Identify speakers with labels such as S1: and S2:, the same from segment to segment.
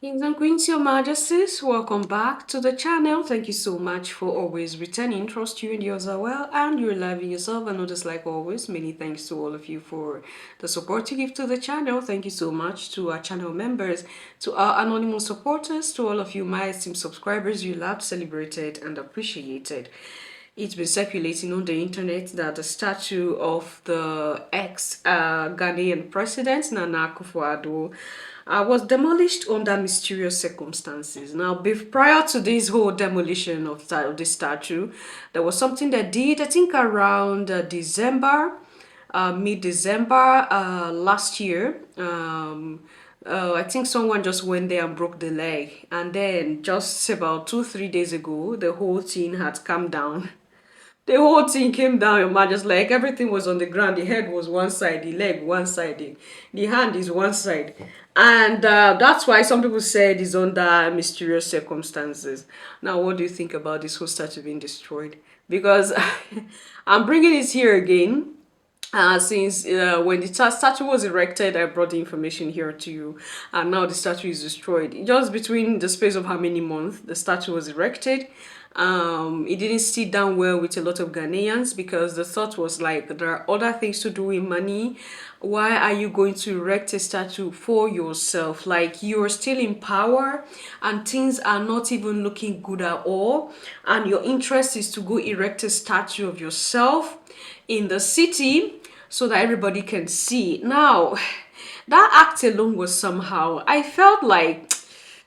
S1: Kings and Queens, Your Majesties, welcome back to the channel. Thank you so much for always returning. Trust you and yours are well, and you're loving yourself. And just like always, many thanks to all of you for the support you give to the channel. Thank you so much to our channel members, to our anonymous supporters, to all of you, my esteemed subscribers. You loved, celebrated, and appreciated. It's been circulating on the internet that the statue of the ex-Ghanaian president, Nana Akufo-Addo, was demolished under mysterious circumstances. Now, prior to this whole demolition of this statue, there was something that did, I think, around December, mid-December last year. I think someone just went there and broke the leg, and then just about 2-3 days ago, the whole thing had calmed down. The whole thing came down, your man, just like everything was on the ground. The head was one side, the leg one side, the hand is one side. And that's why some people said it's under mysterious circumstances. Now, what do you think about this whole statue being destroyed? Because I'm bringing it here again. Since when the statue was erected, I brought the information here to you, and now the statue is destroyed. Just between the space of how many months the statue was erected, it didn't sit down well with a lot of Ghanaians because the thought was like there are other things to do with money. Why are you going to erect a statue for yourself? Like you're still in power and things are not even looking good at all, and your interest is to go erect a statue of yourself in the city so that everybody can see. Now, that act alone was somehow, I felt like,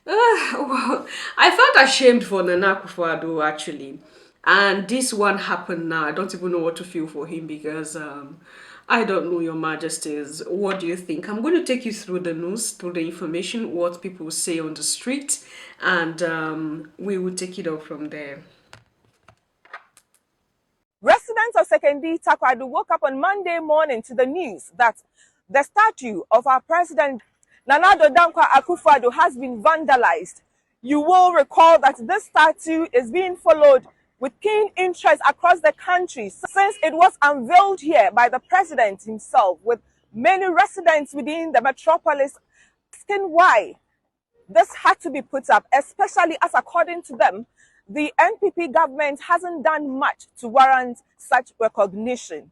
S1: I felt ashamed for Nana Akufo-Addo actually. And this one happened now. I don't even know what to feel for him because I don't know, Your Majesties. What do you think? I'm going to take you through the news, through the information, what people say on the street, and we will take it up from there.
S2: Residents of Sekondi Takoradi woke up on Monday morning to the news that the statue of our president, Nana Addo Akufo-Addo, has been vandalized. You will recall that this statue is being followed with keen interest across the country since it was unveiled here by the president himself, with many residents within the metropolis asking why this had to be put up, especially as, according to them, the NPP government hasn't done much to warrant such recognition.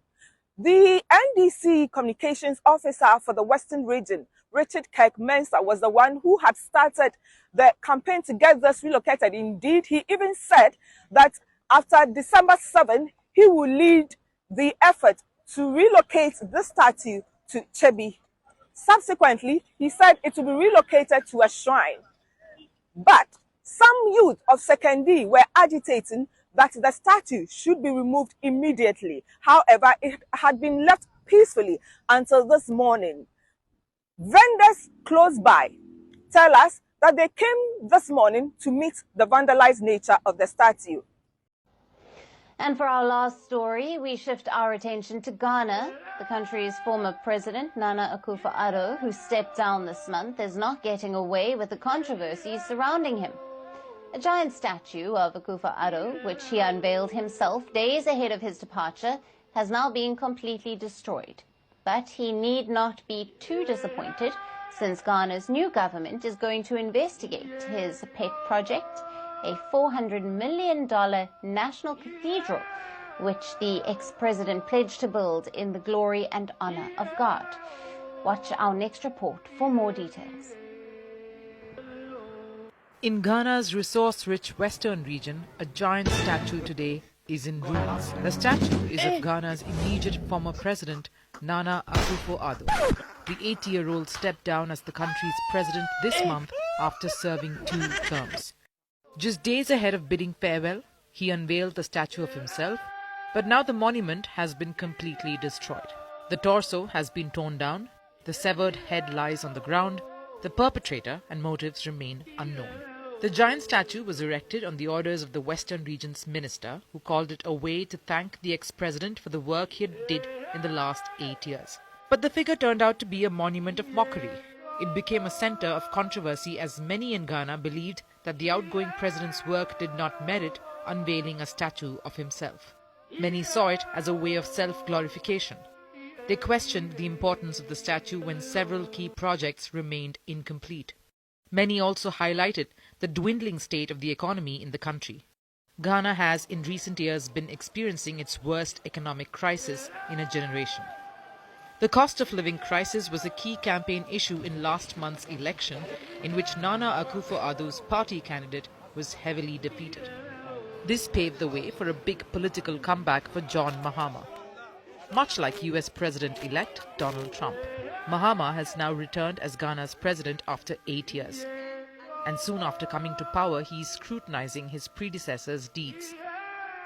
S2: The NDC communications officer for the Western region, Richard Kirk-Mensah, was the one who had started the campaign to get this relocated. Indeed, he even said that after December 7, he will lead the effort to relocate the statue to Chebi. Subsequently, he said it will be relocated to a shrine. But some youth of Sekondi were agitating that the statue should be removed immediately. However, it had been left peacefully until this morning. Vendors close by tell us that they came this morning to meet the vandalized nature of the statue.
S3: And for our last story, we shift our attention to Ghana. The country's former president, Nana Akufo-Addo, who stepped down this month, is not getting away with the controversies surrounding him. A giant statue of Akufo-Addo, which he unveiled himself days ahead of his departure, has now been completely destroyed. But he need not be too disappointed, since Ghana's new government is going to investigate his pet project, a $400 million national cathedral, which the ex-president pledged to build in the glory and honor of God. Watch our next report for more details.
S4: In Ghana's resource-rich western region, a giant statue today is in ruins. The statue is of Ghana's immediate former president, Nana Akufo-Addo. The 80-year-old stepped down as the country's president this month after serving 2 terms. Just days ahead of bidding farewell, he unveiled the statue of himself, but now the monument has been completely destroyed. The torso has been torn down, the severed head lies on the ground, the perpetrator and motives remain unknown. The giant statue was erected on the orders of the Western Region's minister, who called it a way to thank the ex-president for the work he did in the last 8 years. But the figure turned out to be a monument of mockery. It became a center of controversy as many in Ghana believed that the outgoing president's work did not merit unveiling a statue of himself. Many saw it as a way of self-glorification. They questioned the importance of the statue when several key projects remained incomplete. Many also highlighted the dwindling state of the economy in the country. Ghana has in recent years been experiencing its worst economic crisis in a generation. The cost of living crisis was a key campaign issue in last month's election, in which Nana Akufo-Addo's party candidate was heavily defeated. This paved the way for a big political comeback for John Mahama. Much like US President-elect Donald Trump, Mahama has now returned as Ghana's president after 8 years. And soon after coming to power, he is scrutinizing his predecessor's deeds.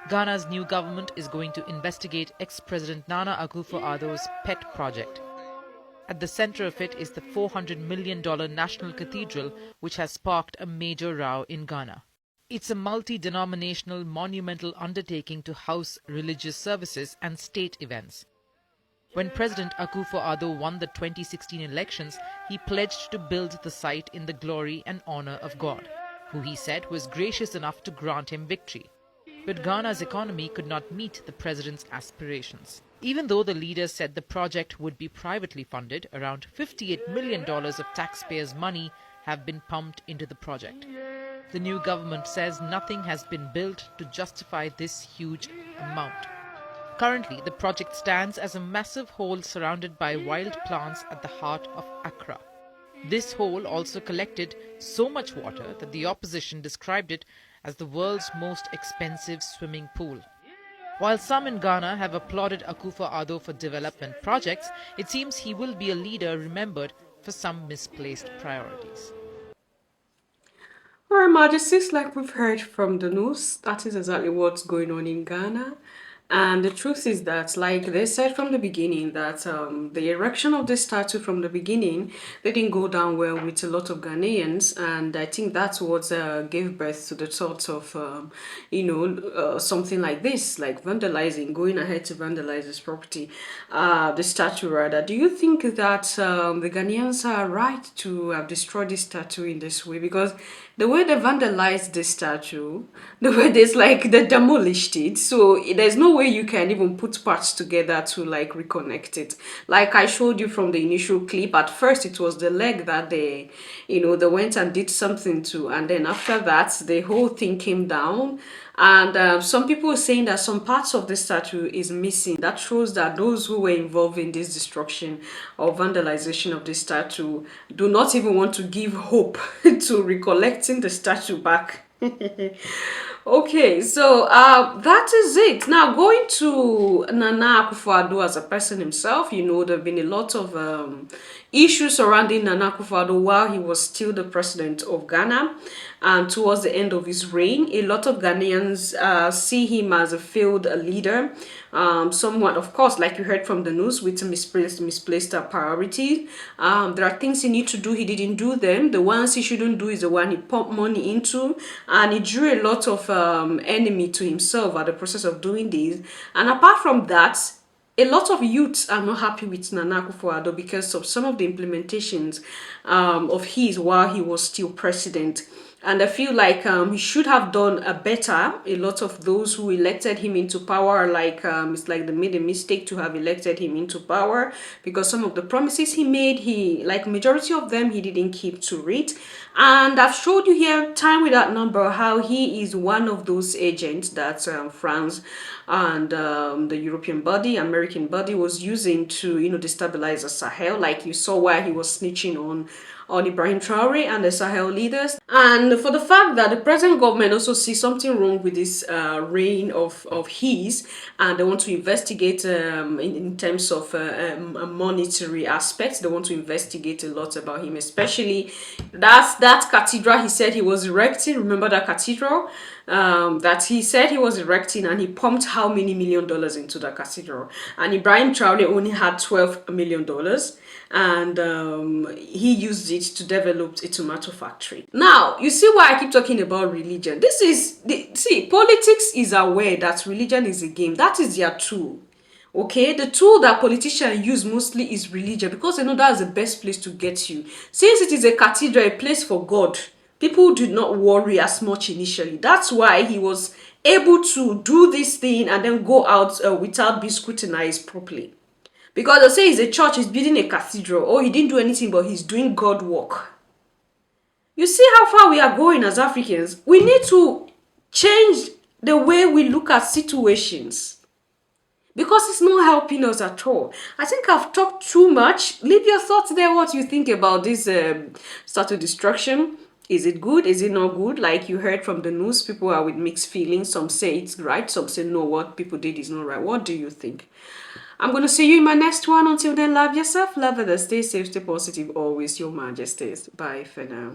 S4: Ghana's new government is going to investigate ex-President Nana Akufo-Addo's pet project. At the center of it is the $400 million National Cathedral, which has sparked a major row in Ghana. It's a multi-denominational monumental undertaking to house religious services and state events. When President Akufo-Addo won the 2016 elections, he pledged to build the site in the glory and honor of God, who he said was gracious enough to grant him victory. But Ghana's economy could not meet the president's aspirations. Even though the leaders said the project would be privately funded, around $58 million of taxpayers' money have been pumped into the project. The new government says nothing has been built to justify this huge amount. Currently, the project stands as a massive hole surrounded by wild plants at the heart of Accra. This hole also collected so much water that the opposition described it as the world's most expensive swimming pool. While some in Ghana have applauded Akufo-Addo for development projects, it seems he will be a leader remembered for some misplaced priorities.
S1: All right, Majesties, like we've heard from the news, that is exactly what's going on in Ghana. And the truth is that, like they said from the beginning, that the erection of this statue from the beginning, they didn't go down well with a lot of Ghanaians. And I think that's what gave birth to the thought of, something like this, like vandalizing, going ahead to vandalize this property, the statue rather. Do you think that the Ghanaians are right to have destroyed this statue in this way? Because the way they vandalized this statue, the way they demolished it, so there's no way you can even put parts together to like reconnect it. Like I showed you from the initial clip, at first it was the leg that they went and did something to, and then after that the whole thing came down. And some people are saying that some parts of the statue is missing. That shows that those who were involved in this destruction or vandalization of the statue do not even want to give hope to recollecting the statue back. Okay, so that is it. Now, going to Nana Akufo-Addo as a person himself, there have been a lot of issues surrounding Nana Akufo-Addo while he was still the president of Ghana. And towards the end of his reign, a lot of Ghanaians see him as a failed leader, somewhat, of course, like you heard from the news, with misplaced priorities. There are things he needs to do, he didn't do them. The ones he shouldn't do is the one he pumped money into, and he drew a lot of enemy to himself at the process of doing this. And apart from that, a lot of youths are not happy with Nana Akufo-Addo because of some of the implementations of his while he was still president. And I feel like he should have done a better. A lot of those who elected him into power, it's like they made a mistake to have elected him into power, because some of the promises he made, majority of them, he didn't keep to it. And I've showed you here time without number how he is one of those agents that France and the European body, American body, was using to destabilize the Sahel, like you saw while he was snitching on Ibrahim Traore and the Sahel leaders. And for the fact that the present government also sees something wrong with this reign of his, and they want to investigate in terms of monetary aspects. They want to investigate a lot about him, especially that cathedral he said he was erecting. Remember that cathedral that he said he was erecting, and he pumped how many $millions into that cathedral, and Ibrahim Traore only had $12 million, and he used it to develop a tomato factory. Now, you see why I keep talking about religion. Politics is aware that religion is a game. That is their tool. Okay, the tool that politicians use mostly is religion, because they know that's the best place to get you. Since it is a cathedral, a place for God, people did not worry as much initially. That's why he was able to do this thing and then go out without being scrutinized properly. Because they say he's a church, he's building a cathedral, or he didn't do anything, but he's doing God work. You see how far we are going as Africans? We need to change the way we look at situations because it's not helping us at all. I think I've talked too much. Leave your thoughts there, what you think about this statue destruction. Is it good? Is it not good? Like you heard from the news, people are with mixed feelings. Some say it's right, some say no, what people did is not right. What do you think? I'm going to see you in my next one. Until then, love yourself, love others, stay safe, stay positive, always your majesties. Bye for now.